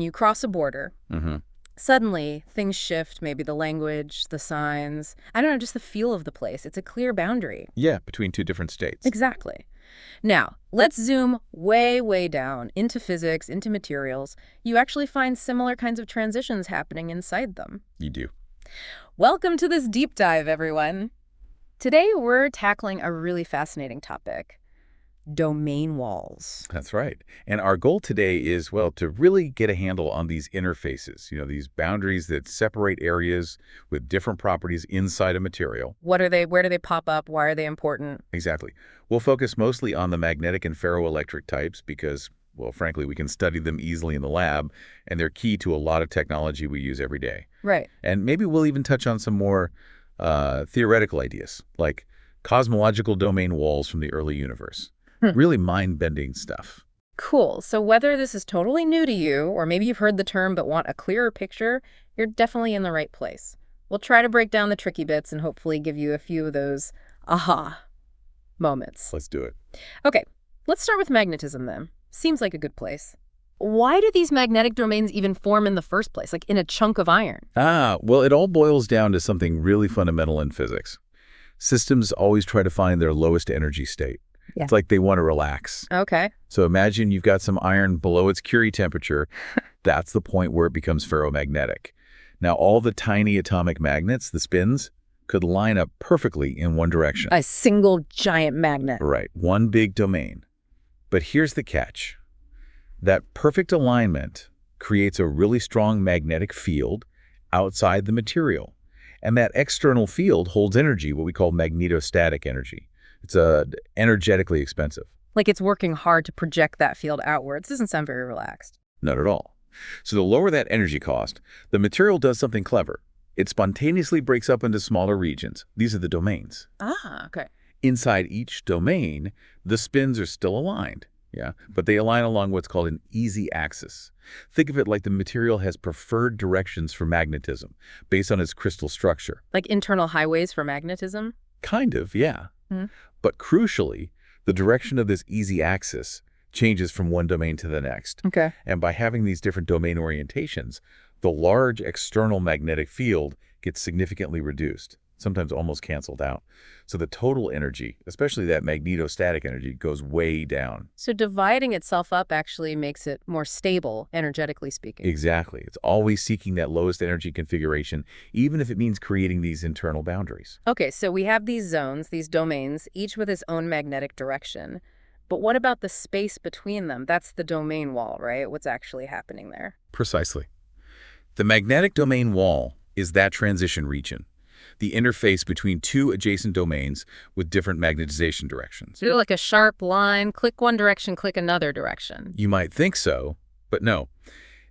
You cross a border. Mm-hmm. Suddenly, things shift, maybe the language, the signs. I don't know, just the feel of the place. It's a clear boundary. Yeah, between two different states. Exactly. Now, let's zoom way, way down into physics, into materials. You actually find similar kinds of transitions happening inside them. You do. Welcome to this deep dive, everyone. Today, we're tackling a really fascinating topic. Domain walls. That's right. And our goal today is, well, to really get a handle on these interfaces, these boundaries that separate areas with different properties inside a material. What are they? Where do they pop up? Why are they important? Exactly. We'll focus mostly on the magnetic and ferroelectric types because, well, frankly, we can study them easily in the lab, and they're key to a lot of technology we use every day. Right. And maybe we'll even touch on some more theoretical ideas, like cosmological domain walls from the early universe. Really mind-bending stuff. Cool. So whether this is totally new to you, or maybe you've heard the term but want a clearer picture, you're definitely in the right place. We'll try to break down the tricky bits and hopefully give you a few of those aha moments. Let's do it. Okay, let's start with magnetism then. Seems like a good place. Why do these magnetic domains even form in the first place, like in a chunk of iron? Well, it all boils down to something really fundamental in physics. Systems always try to find their lowest energy state. Yeah. It's like they want to relax. Okay. So imagine you've got some iron below its Curie temperature. That's the point where it becomes ferromagnetic. Now, all the tiny atomic magnets, the spins, could line up perfectly in one direction. A single giant magnet. Right, one big domain. But here's the catch. That perfect alignment creates a really strong magnetic field outside the material. And that external field holds energy, what we call magnetostatic energy. It's energetically expensive. Like it's working hard to project that field outwards. Doesn't sound very relaxed. Not at all. So to lower that energy cost, the material does something clever. It spontaneously breaks up into smaller regions. These are the domains. Ah, okay. Inside each domain, the spins are still aligned, but they align along what's called an easy axis. Think of it like the material has preferred directions for magnetism based on its crystal structure. Like internal highways for magnetism? Kind of, yeah. But crucially, the direction of this easy axis changes from one domain to the next. Okay. And by having these different domain orientations, the large external magnetic field gets significantly reduced, sometimes almost canceled out. So the total energy, especially that magnetostatic energy, goes way down. So dividing itself up actually makes it more stable, energetically speaking. Exactly. It's always seeking that lowest energy configuration, even if it means creating these internal boundaries. Okay, so we have these zones, these domains, each with its own magnetic direction. But what about the space between them? That's the domain wall, right? What's actually happening there? Precisely. The magnetic domain wall is that transition region, the interface between two adjacent domains with different magnetization directions. So like a sharp line, click one direction, click another direction. You might think so, but no.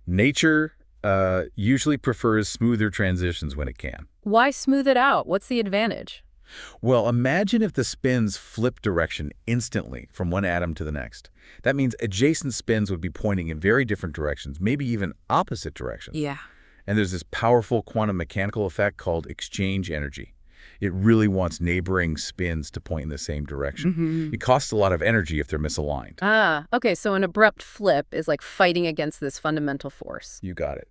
Nature usually prefers smoother transitions when it can. Why smooth it out? What's the advantage? Well, imagine if the spins flip direction instantly from one atom to the next. That means adjacent spins would be pointing in very different directions, maybe even opposite directions. Yeah. And there's this powerful quantum mechanical effect called exchange energy. It really wants neighboring spins to point in the same direction. It costs a lot of energy if they're misaligned. Ah, okay, so an abrupt flip is like fighting against this fundamental force. You got it.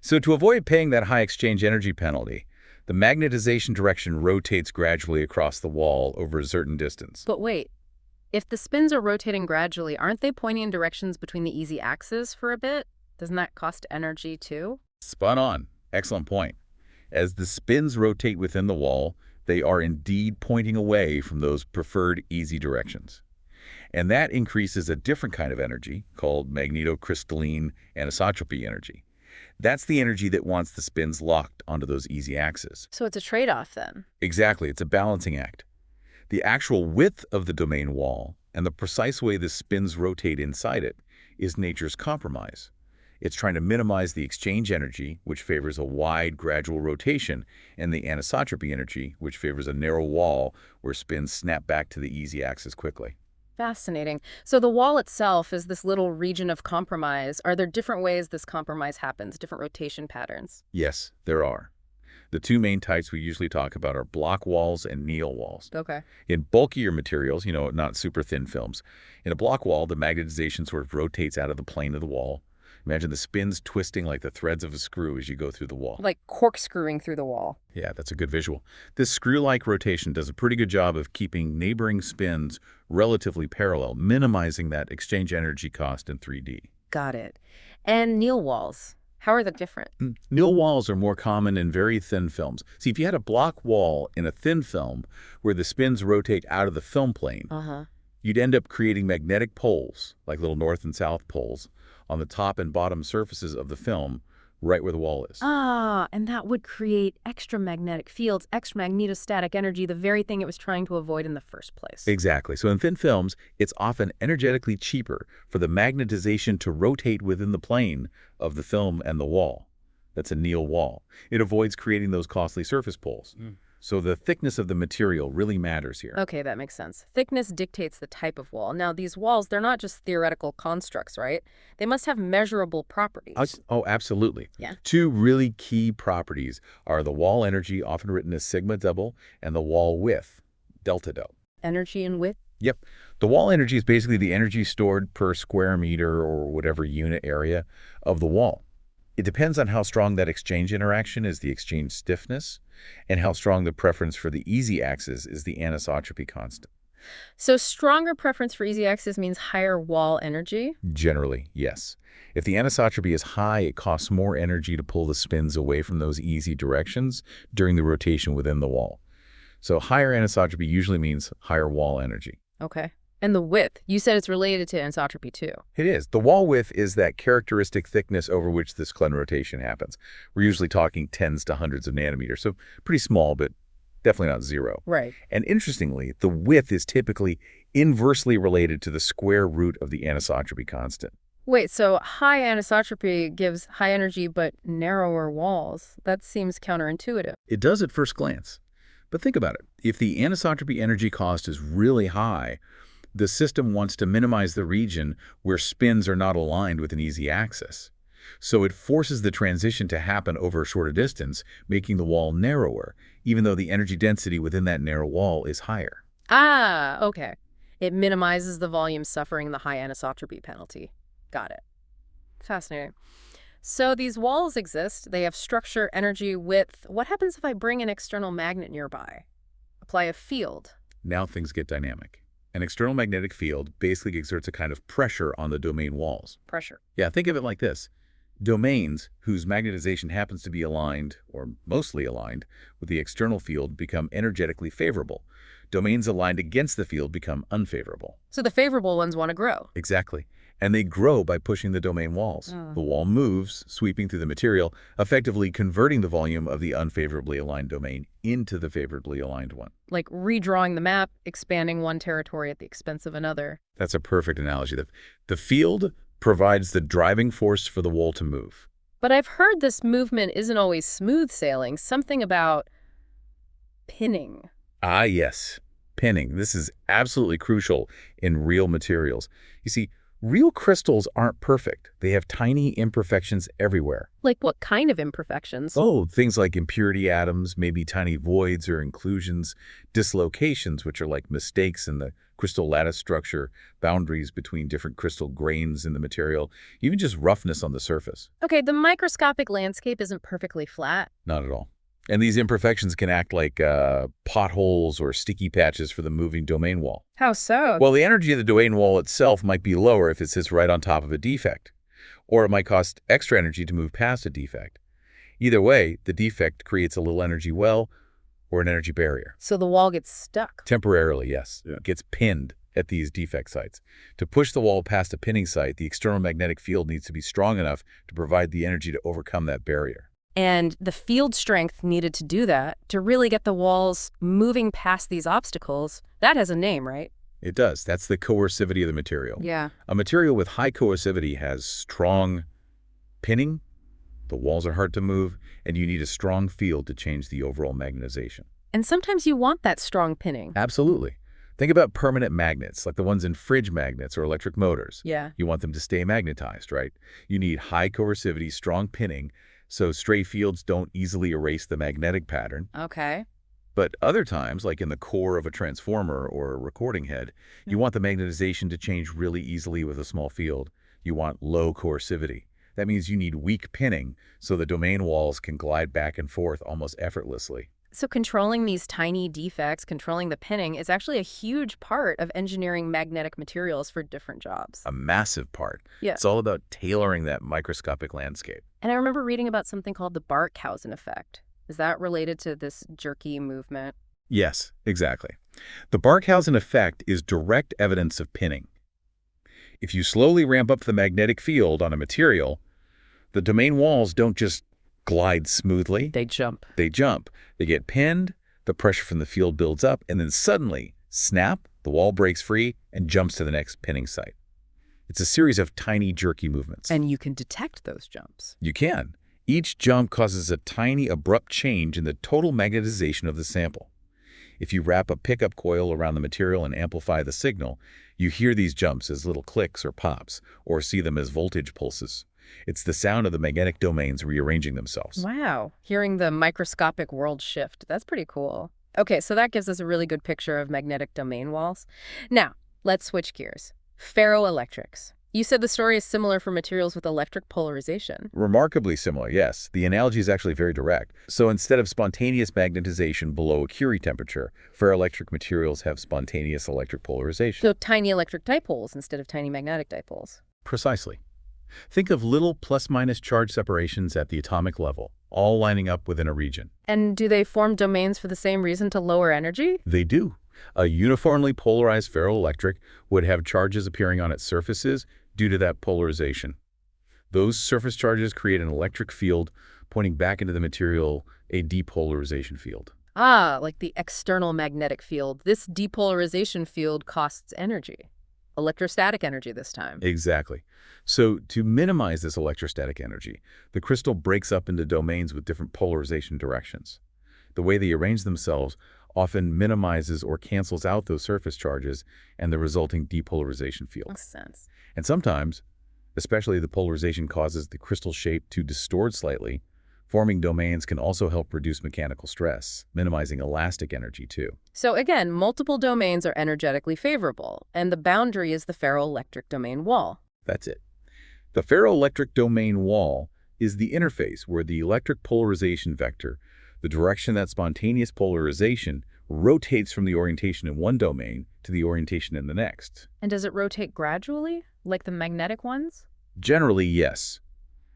So to avoid paying that high exchange energy penalty, the magnetization direction rotates gradually across the wall over a certain distance. But wait, if the spins are rotating gradually, aren't they pointing in directions between the easy axes for a bit? Doesn't that cost energy too? Spot on. Excellent point. As the spins rotate within the wall, they are indeed pointing away from those preferred easy directions. And that increases a different kind of energy called magnetocrystalline anisotropy energy. That's the energy that wants the spins locked onto those easy axes. So it's a trade-off then? Exactly. It's a balancing act. The actual width of the domain wall and the precise way the spins rotate inside it is nature's compromise. It's trying to minimize the exchange energy, which favors a wide, gradual rotation, and the anisotropy energy, which favors a narrow wall where spins snap back to the easy axis quickly. Fascinating. So the wall itself is this little region of compromise. Are there different ways this compromise happens, different rotation patterns? Yes, there are. The two main types we usually talk about are block walls and anneal walls. Okay. In bulkier materials, not super thin films, in a block wall, the magnetization sort of rotates out of the plane of the wall. Imagine the spins twisting like the threads of a screw as you go through the wall. Like corkscrewing through the wall. Yeah, that's a good visual. This screw-like rotation does a pretty good job of keeping neighboring spins relatively parallel, minimizing that exchange energy cost in 3D. Got it. And Neal walls, how are they different? Nil walls are more common in very thin films. See, if you had a block wall in a thin film where the spins rotate out of the film plane, Uh-huh. you'd end up creating magnetic poles, like little north and south poles, on the top and bottom surfaces of the film, right where the wall is. Ah, and that would create extra magnetic fields, extra magnetostatic energy, the very thing it was trying to avoid in the first place. Exactly. So in thin films, it's often energetically cheaper for the magnetization to rotate within the plane of the film and the wall. That's a Neal wall. It avoids creating those costly surface poles. So the thickness of the material really matters here. Okay, that makes sense. Thickness dictates the type of wall. Now, these walls, they're not just theoretical constructs, right? They must have measurable properties. Oh, absolutely. Yeah. Two really key properties are the wall energy, often written as sigma double, and the wall width, delta double. Energy and width? Yep. The wall energy is basically the energy stored per square meter or whatever unit area of the wall. It depends on how strong that exchange interaction is, the exchange stiffness, and how strong the preference for the easy axis is, the anisotropy constant. So stronger preference for easy axis means higher wall energy? Generally, yes. If the anisotropy is high, it costs more energy to pull the spins away from those easy directions during the rotation within the wall. So higher anisotropy usually means higher wall energy. Okay. And the width, you said it's related to anisotropy too. It is. The wall width is that characteristic thickness over which this Klein rotation happens. We're usually talking tens to hundreds of nanometers, so pretty small, but definitely not zero. Right. And interestingly, the width is typically inversely related to the square root of the anisotropy constant. Wait, so high anisotropy gives high energy but narrower walls. That seems counterintuitive. It does at first glance. But think about it. If the anisotropy energy cost is really high, the system wants to minimize the region where spins are not aligned with an easy axis. So it forces the transition to happen over a shorter distance, making the wall narrower, even though the energy density within that narrow wall is higher. Ah, okay. It minimizes the volume suffering the high anisotropy penalty. Got it. Fascinating. So these walls exist. They have structure, energy, width. What happens if I bring an external magnet nearby? Apply a field. Now things get dynamic. An external magnetic field basically exerts a kind of pressure on the domain walls. Pressure. Yeah, think of it like this. Domains whose magnetization happens to be aligned, or mostly aligned, with the external field become energetically favorable. Domains aligned against the field become unfavorable. So the favorable ones want to grow. Exactly. And they grow by pushing the domain walls. The wall moves, sweeping through the material, effectively converting the volume of the unfavorably aligned domain into the favorably aligned one. Like redrawing the map, expanding one territory at the expense of another. That's a perfect analogy. The field provides the driving force for the wall to move. But I've heard this movement isn't always smooth sailing. Something about pinning. Ah, yes. Pinning. This is absolutely crucial in real materials. You see, real crystals aren't perfect. They have tiny imperfections everywhere. Like what kind of imperfections? Oh, things like impurity atoms, maybe tiny voids or inclusions, dislocations, which are like mistakes in the crystal lattice structure, boundaries between different crystal grains in the material, even just roughness on the surface. Okay, the microscopic landscape isn't perfectly flat. Not at all. And these imperfections can act like potholes or sticky patches for the moving domain wall. How so? Well, the energy of the domain wall itself might be lower if it sits right on top of a defect, or it might cost extra energy to move past a defect. Either way, the defect creates a little energy well or an energy barrier. So the wall gets stuck. Temporarily, yes. It gets pinned at these defect sites. To push the wall past a pinning site, the external magnetic field needs to be strong enough to provide the energy to overcome that barrier. And the field strength needed to do that, to really get the walls moving past these obstacles, that has a name, right? It does. That's the coercivity of the material. Yeah. A material with high coercivity has strong pinning, the walls are hard to move, and you need a strong field to change the overall magnetization. And sometimes you want that strong pinning. Absolutely. Think about permanent magnets, like the ones in fridge magnets or electric motors. Yeah. You want them to stay magnetized, right? You need high coercivity, strong pinning, so stray fields don't easily erase the magnetic pattern. Okay. But other times, like in the core of a transformer or a recording head, you want the magnetization to change really easily with a small field. You want low coercivity. That means you need weak pinning so the domain walls can glide back and forth almost effortlessly. So controlling these tiny defects, controlling the pinning, is actually a huge part of engineering magnetic materials for different jobs. A massive part. Yeah. It's all about tailoring that microscopic landscape. And I remember reading about something called the Barkhausen effect. Is that related to this jerky movement? Yes, exactly. The Barkhausen effect is direct evidence of pinning. If you slowly ramp up the magnetic field on a material, the domain walls don't just glide smoothly. They jump. They jump. They get pinned, the pressure from the field builds up, and then suddenly, snap, the wall breaks free and jumps to the next pinning site. It's a series of tiny, jerky movements. And you can detect those jumps. You can. Each jump causes a tiny, abrupt change in the total magnetization of the sample. If you wrap a pickup coil around the material and amplify the signal, you hear these jumps as little clicks or pops, or see them as voltage pulses. It's the sound of the magnetic domains rearranging themselves. Wow. Hearing the microscopic world shift. That's pretty cool. Okay, so that gives us a really good picture of magnetic domain walls. Now, let's switch gears. Ferroelectrics. You said the story is similar for materials with electric polarization. Remarkably similar, yes. The analogy is actually very direct. So instead of spontaneous magnetization below a Curie temperature, ferroelectric materials have spontaneous electric polarization. So tiny electric dipoles instead of tiny magnetic dipoles. Precisely. Think of little plus-minus charge separations at the atomic level, all lining up within a region. And do they form domains for the same reason, to lower energy? They do. A uniformly polarized ferroelectric would have charges appearing on its surfaces due to that polarization. Those surface charges create an electric field pointing back into the material, a depolarization field. Ah, like the external magnetic field. This depolarization field costs energy. Electrostatic energy this time. Exactly. So to minimize this electrostatic energy, the crystal breaks up into domains with different polarization directions. The way they arrange themselves often minimizes or cancels out those surface charges and the resulting depolarization field. Makes sense. And sometimes, especially the polarization causes the crystal shape to distort slightly, forming domains can also help reduce mechanical stress, minimizing elastic energy too. So again, multiple domains are energetically favorable, and the boundary is the ferroelectric domain wall. That's it. The ferroelectric domain wall is the interface where the electric polarization vector, the direction that spontaneous polarization, rotates from the orientation in one domain to the orientation in the next. And does it rotate gradually, like the magnetic ones? Generally, yes.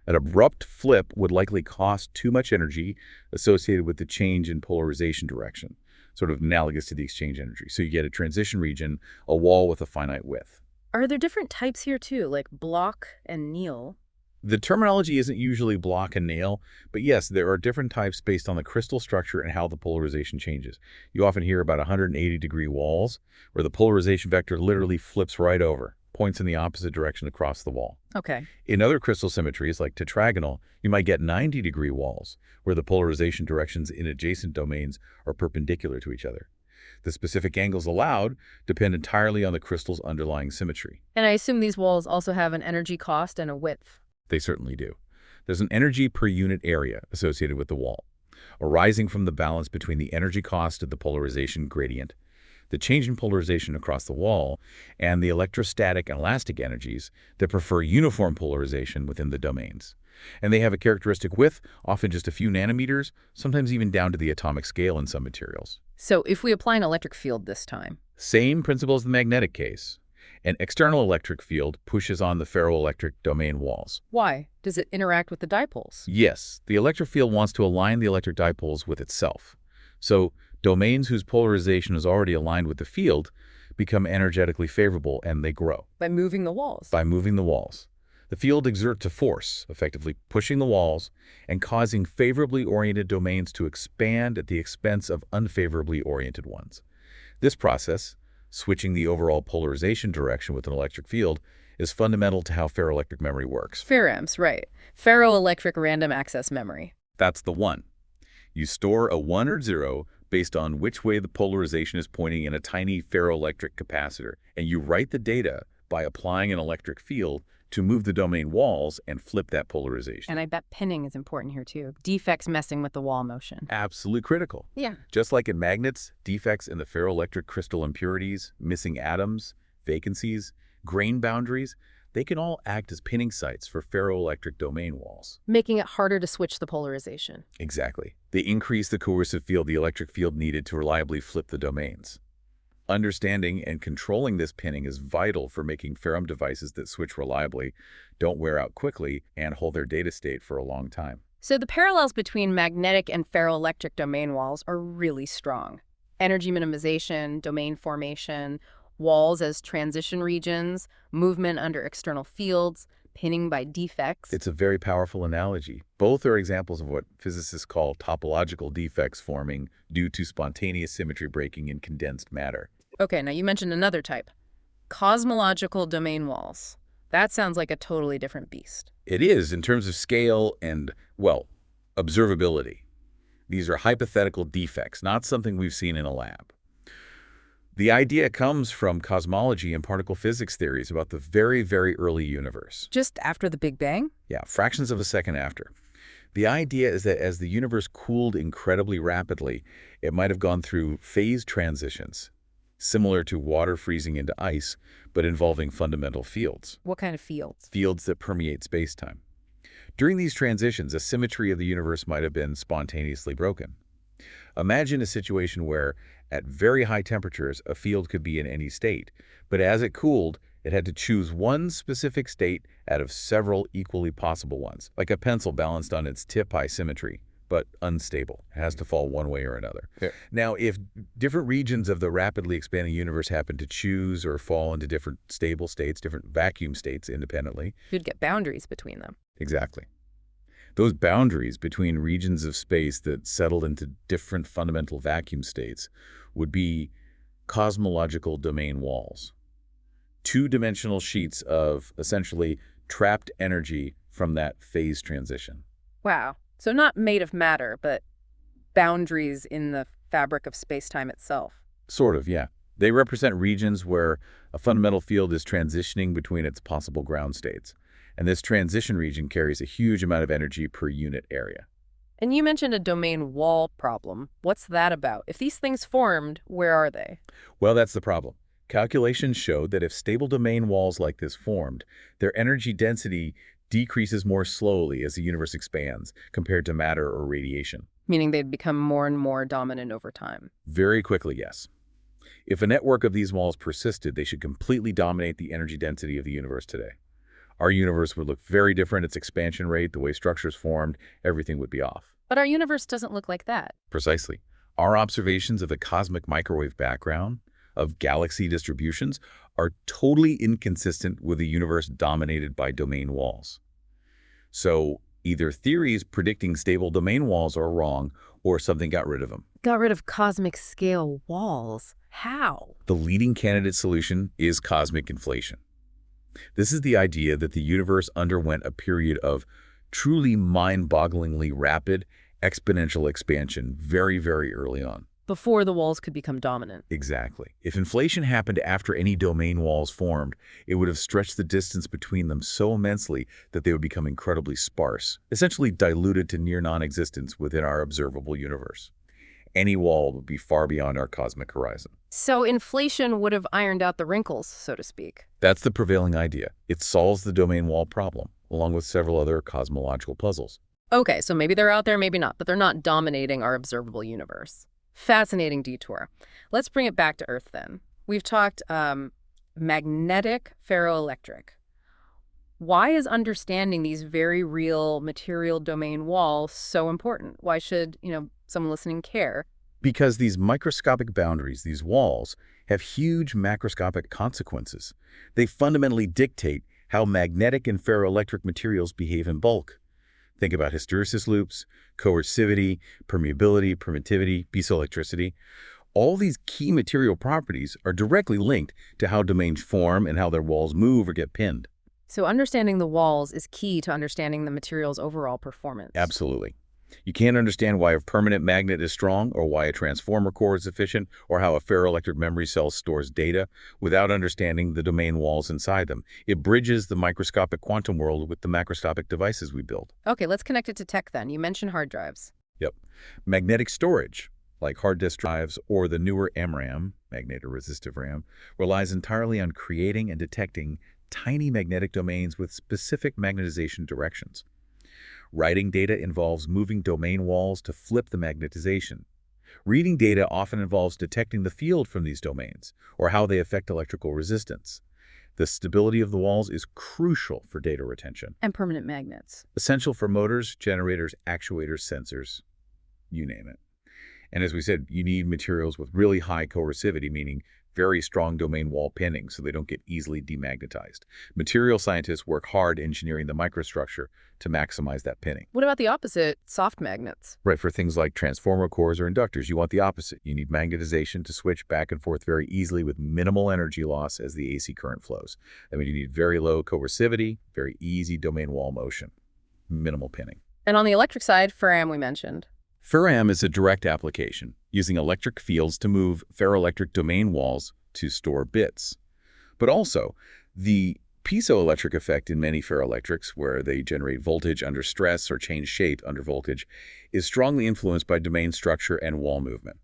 An abrupt flip would likely cost too much energy associated with the change in polarization direction, sort of analogous to the exchange energy. So you get a transition region, a wall with a finite width. Are there different types here too, like block and anneal? The terminology isn't usually block and nail, but yes, there are different types based on the crystal structure and how the polarization changes. You often hear about 180-degree walls, where the polarization vector literally flips right over, points in the opposite direction across the wall. Okay. In other crystal symmetries, like tetragonal, you might get 90-degree walls, where the polarization directions in adjacent domains are perpendicular to each other. The specific angles allowed depend entirely on the crystal's underlying symmetry. And I assume these walls also have an energy cost and a width. They certainly do. There's an energy per unit area associated with the wall, arising from the balance between the energy cost of the polarization gradient, the change in polarization across the wall, and the electrostatic and elastic energies that prefer uniform polarization within the domains. And they have a characteristic width, often just a few nanometers, sometimes even down to the atomic scale in some materials. So if we apply an electric field this time. Same principle as the magnetic case. An external electric field pushes on the ferroelectric domain walls. Why? Does it interact with the dipoles? Yes, the electric field wants to align the electric dipoles with itself. So domains whose polarization is already aligned with the field become energetically favorable, and they grow. By moving the walls. By moving the walls. The field exerts a force, effectively pushing the walls and causing favorably oriented domains to expand at the expense of unfavorably oriented ones. This process, switching the overall polarization direction with an electric field, is fundamental to how ferroelectric memory works. Ferramps, right. Ferroelectric random access memory. That's the one. You store a 1 or 0 based on which way the polarization is pointing in a tiny ferroelectric capacitor, and you write the data by applying an electric field to move the domain walls and flip that polarization. And I bet pinning is important here too. Defects messing with the wall motion. Absolutely critical. Yeah. Just like in magnets, defects in the ferroelectric crystal impurities, missing atoms, vacancies, grain boundaries, they can all act as pinning sites for ferroelectric domain walls. Making it harder to switch the polarization. Exactly. They increase the coercive field, the electric field needed to reliably flip the domains. Understanding and controlling this pinning is vital for making ferrum devices that switch reliably, don't wear out quickly, and hold their data state for a long time. So the parallels between magnetic and ferroelectric domain walls are really strong. Energy minimization, domain formation, walls as transition regions, movement under external fields, pinning by defects. It's a very powerful analogy. Both are examples of what physicists call topological defects forming due to spontaneous symmetry breaking in condensed matter. Okay, now you mentioned another type. Cosmological domain walls. That sounds like a totally different beast. It is in terms of scale and, well, observability. These are hypothetical defects, not something we've seen in a lab. The idea comes from cosmology and particle physics theories about the very, very early universe. Just after the Big Bang? Yeah, fractions of a second after. The idea is that as the universe cooled incredibly rapidly, it might have gone through phase transitions, similar to water freezing into ice, but involving fundamental fields. What kind of fields? Fields that permeate space-time. During these transitions, a symmetry of the universe might have been spontaneously broken. Imagine a situation where, at very high temperatures, a field could be in any state, but as it cooled, it had to choose one specific state out of several equally possible ones, like a pencil balanced on its tip high symmetry, but unstable. It has to fall one way or another. Yeah. Now, if different regions of the rapidly expanding universe happen to choose or fall into different stable states, different vacuum states independently. You'd get boundaries between them. Exactly. Those boundaries between regions of space that settled into different fundamental vacuum states would be cosmological domain walls. Two-dimensional sheets of, essentially, trapped energy from that phase transition. Wow. So not made of matter, but boundaries in the fabric of space-time itself. Sort of, yeah. They represent regions where a fundamental field is transitioning between its possible ground states. And this transition region carries a huge amount of energy per unit area. And you mentioned a domain wall problem. What's that about? If these things formed, where are they? Well, that's the problem. Calculations showed that if stable domain walls like this formed, their energy density decreases more slowly as the universe expands compared to matter or radiation. Meaning they'd become more and more dominant over time. Very quickly, yes. If a network of these walls persisted, they should completely dominate the energy density of the universe today. Our universe would look very different, its expansion rate, the way structures formed, everything would be off. But our universe doesn't look like that. Precisely. Our observations of the cosmic microwave background, of galaxy distributions, are totally inconsistent with a universe dominated by domain walls. So either theories predicting stable domain walls are wrong, or something got rid of them. Got rid of cosmic scale walls. How? The leading candidate solution is cosmic inflation. This is the idea that the universe underwent a period of truly mind-bogglingly rapid, exponential expansion very, very early on. Before the walls could become dominant. Exactly. If inflation happened after any domain walls formed, it would have stretched the distance between them so immensely that they would become incredibly sparse, essentially diluted to near non-existence within our observable universe. Any wall would be far beyond our cosmic horizon. So inflation would have ironed out the wrinkles, so to speak. That's the prevailing idea. It solves the domain wall problem, along with several other cosmological puzzles. Okay, so maybe they're out there, maybe not, but they're not dominating our observable universe. Fascinating detour. Let's bring it back to Earth then. We've talked magnetic, ferroelectric. Why is understanding these very real material domain walls so important? Why should, someone listening care? Because these microscopic boundaries, these walls, have huge macroscopic consequences. They fundamentally dictate how magnetic and ferroelectric materials behave in bulk. Think about hysteresis loops, coercivity, permeability, permittivity, piezoelectricity. All these key material properties are directly linked to how domains form and how their walls move or get pinned. So understanding the walls is key to understanding the material's overall performance. Absolutely. You can't understand why a permanent magnet is strong, or why a transformer core is efficient, or how a ferroelectric memory cell stores data without understanding the domain walls inside them. It bridges the microscopic quantum world with the macroscopic devices we build. Okay, let's connect it to tech then. You mentioned hard drives. Yep. Magnetic storage, like hard disk drives or the newer MRAM, magnetic resistive RAM, relies entirely on creating and detecting tiny magnetic domains with specific magnetization directions. Writing data involves moving domain walls to flip the magnetization. Reading data often involves detecting the field from these domains, or how they affect electrical resistance. The stability of the walls is crucial for data retention. And permanent magnets. Essential for motors, generators, actuators, sensors, you name it. And as we said, you need materials with really high coercivity, meaning very strong domain wall pinning so they don't get easily demagnetized. Material scientists work hard engineering the microstructure to maximize that pinning. What about the opposite, soft magnets? Right, for things like transformer cores or inductors, you want the opposite. You need magnetization to switch back and forth very easily with minimal energy loss as the AC current flows. I mean, you need very low coercivity, very easy domain wall motion, minimal pinning. And on the electric side, Ferram we mentioned. Ferram is a direct application, using electric fields to move ferroelectric domain walls to store bits. But also, the piezoelectric effect in many ferroelectrics, where they generate voltage under stress or change shape under voltage, is strongly influenced by domain structure and wall movement.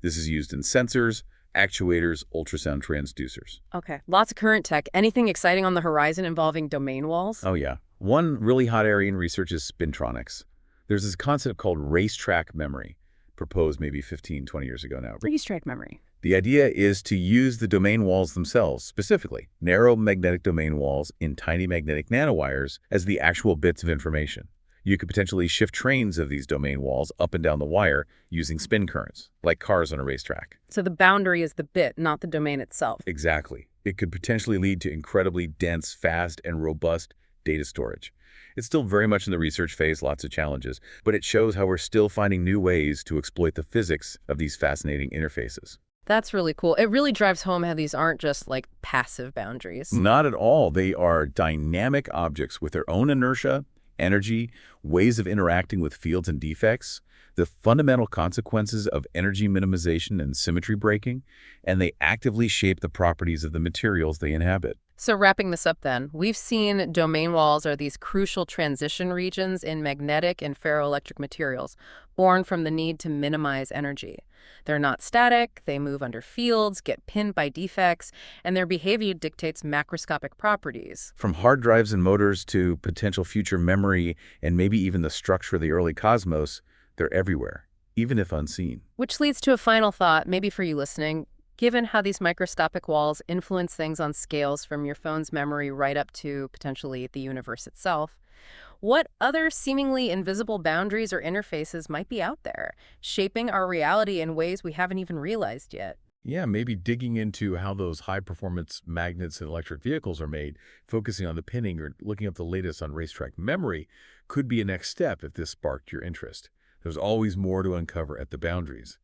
This is used in sensors, actuators, ultrasound transducers. Okay, lots of current tech. Anything exciting on the horizon involving domain walls? Oh yeah. One really hot area in research is spintronics. There's this concept called racetrack memory, proposed maybe 15, 20 years ago now. Racetrack memory. The idea is to use the domain walls themselves, specifically narrow magnetic domain walls in tiny magnetic nanowires, as the actual bits of information. You could potentially shift trains of these domain walls up and down the wire using spin currents, like cars on a racetrack. So the boundary is the bit, not the domain itself. Exactly. It could potentially lead to incredibly dense, fast, and robust data storage. It's still very much in the research phase, lots of challenges, but it shows how we're still finding new ways to exploit the physics of these fascinating interfaces. That's really cool. It really drives home how these aren't just like passive boundaries. Not at all. They are dynamic objects with their own inertia, energy, ways of interacting with fields and defects, the fundamental consequences of energy minimization and symmetry breaking, and they actively shape the properties of the materials they inhabit. So wrapping this up then, we've seen domain walls are these crucial transition regions in magnetic and ferroelectric materials, born from the need to minimize energy. They're not static, they move under fields, get pinned by defects, and their behavior dictates macroscopic properties. From hard drives and motors to potential future memory and maybe even the structure of the early cosmos, they're everywhere, even if unseen. Which leads to a final thought, maybe for you listening. Given how these microscopic walls influence things on scales from your phone's memory right up to potentially the universe itself, what other seemingly invisible boundaries or interfaces might be out there, shaping our reality in ways we haven't even realized yet? Yeah, maybe digging into how those high-performance magnets in electric vehicles are made, focusing on the pinning or looking up the latest on racetrack memory could be a next step if this sparked your interest. There's always more to uncover at the boundaries.